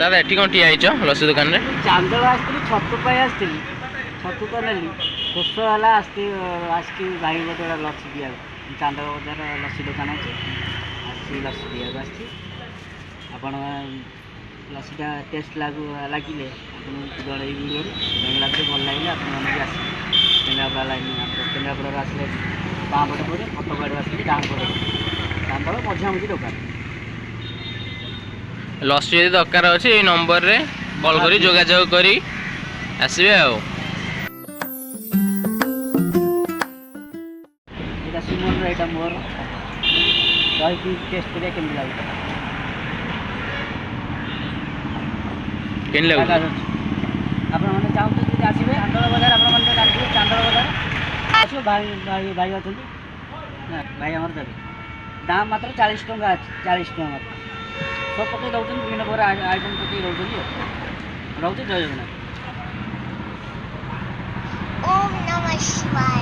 दादा एठी कौन ठिया आइछ लस्सी दुकान रे? चांदोल आसती छतु पाई आसती छतु तो नेली शोष है आसती भाई गोटे लस्सी दिया चांदोल बजार लस्सी दुकान अच्छे आसी लस्सी दिया आपण लस्सीटा टेस्ट लगे जड़े वीडियो लगे भल लगे आप केन्द्रापड़ा लाइन केन्द्रापड़ा आसले बाँ पटे पड़े फटोगाड़ी आसिक डाण पटे चांदोल मझा मझी दुकान लस्सी यदि दरकार अच्छे ये नंबर रे कॉल करी जोगाजोग करी आसबे आ सुमन रहा मोर दही टेस्ट करिया केमती लगे केन लागु आपण मैंने चाहते जी आसवे चांदोल बजार आप जानते चांदोल बजार आसो भाई भाई भाई अच्छे भाई आमर देवे दाम मात्र 40 टंका 40 टंका मात्र सब पकई रोचे विभिन्न प्रकार आइटम पकई रोचे जय जगन्नाथ। ओम नमः शिवाय।